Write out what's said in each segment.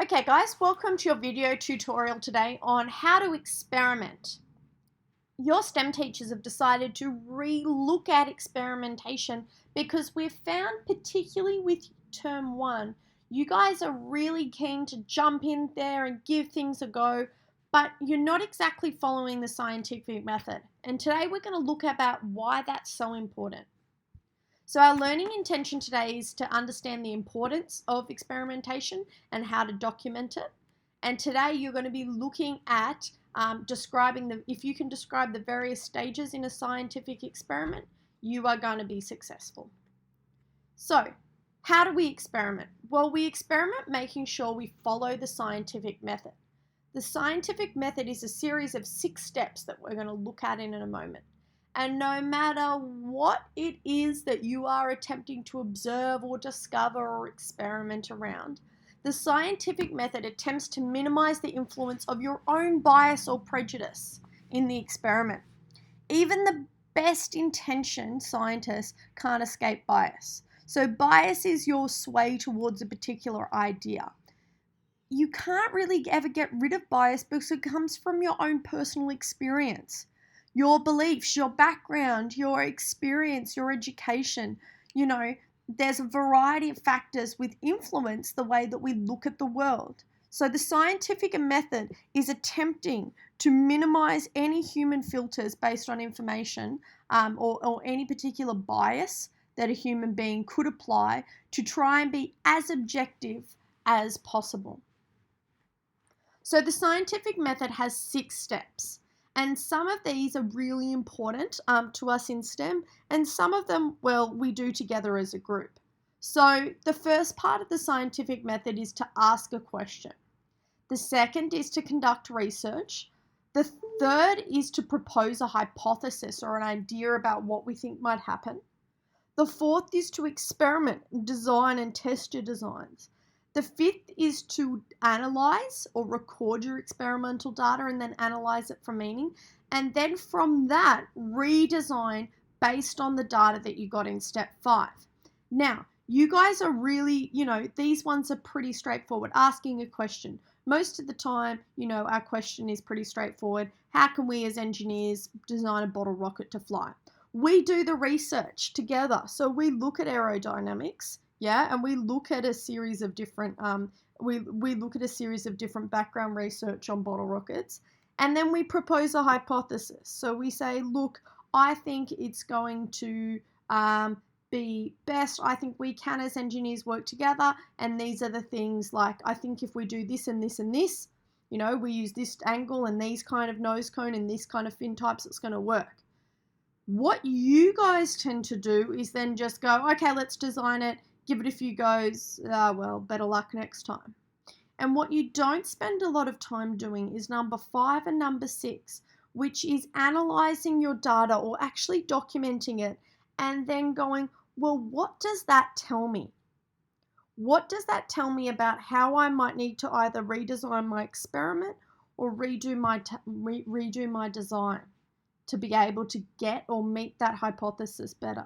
Okay guys, welcome to your video tutorial today on how to experiment. Your STEM teachers have decided to re-look at experimentation because we've found, particularly with term 1, you guys are really keen to jump in there and give things a go, but you're not exactly following the scientific method. And today we're going to look about why that's so important. So our learning intention today is to understand the importance of experimentation and how to document it. And today you're going to be looking at describing if you can describe the various stages in a scientific experiment, you are going to be successful. So how do we experiment? Well, we experiment making sure we follow the scientific method. The scientific method is a series of 6 steps that we're going to look at in a moment. And no matter what it is that you are attempting to observe or discover or experiment around, the scientific method attempts to minimize the influence of your own bias or prejudice in the experiment. Even the best intentioned scientists can't escape bias. So bias is your sway towards a particular idea. You can't really ever get rid of bias because it comes from your own personal experience. Your beliefs, your background, your experience, your education, there's a variety of factors which influence the way that we look at the world. So the scientific method is attempting to minimize any human filters based on information or any particular bias that a human being could apply to try and be as objective as possible. So the scientific method has 6 steps. And some of these are really important to us in STEM, and some of them, well, we do together as a group. So the first part of the scientific method is to ask a question. The second is to conduct research. The third is to propose a hypothesis or an idea about what we think might happen. The fourth is to experiment, design and test your designs. The fifth is to analyze or record your experimental data and then analyze it for meaning. And then from that, redesign based on the data that you got in step 5. Now, you guys are really, these ones are pretty straightforward. Asking a question. Most of the time, our question is pretty straightforward. How can we as engineers design a bottle rocket to fly? We do the research together. So we look at aerodynamics. Yeah, and we look at a series of different different background research on bottle rockets, and then we propose a hypothesis. So we say, look, I think it's going to be best. I think we can as engineers work together, and these are the things like, I think if we do this and this and this, we use this angle and these kind of nose cone and this kind of fin types, it's going to work. What you guys tend to do is then just go, okay, let's design it. Give it a few goes, well, better luck next time. And what you don't spend a lot of time doing is number 5 and number 6, which is analyzing your data or actually documenting it and then going, well, what does that tell me? What does that tell me about how I might need to either redesign my experiment or redo my design to be able to get or meet that hypothesis better?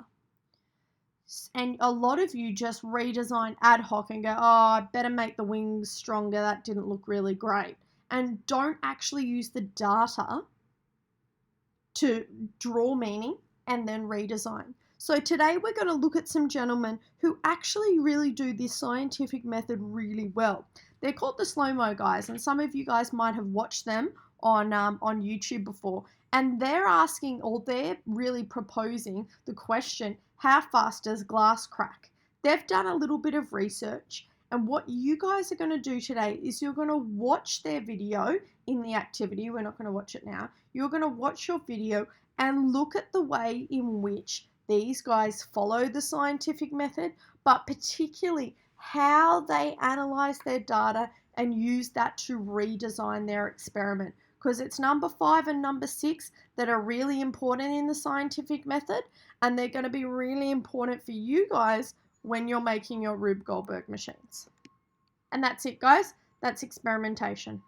And a lot of you just redesign ad hoc and go, oh, I better make the wings stronger. That didn't look really great. And don't actually use the data to draw meaning and then redesign. So today we're going to look at some gentlemen who actually really do this scientific method really well. They're called the slow-mo guys, and some of you guys might have watched them on YouTube before. And they're asking, or they're really proposing the question, how fast does glass crack? They've done a little bit of research, and what you guys are going to do today is you're going to watch their video in the activity. We're not going to watch it now. You're going to watch your video and look at the way in which these guys follow the scientific method, but particularly how they analyze their data and use that to redesign their experiment. Because it's number 5 and number 6 that are really important in the scientific method, and they're going to be really important for you guys when you're making your Rube Goldberg machines. And that's it, guys. That's experimentation.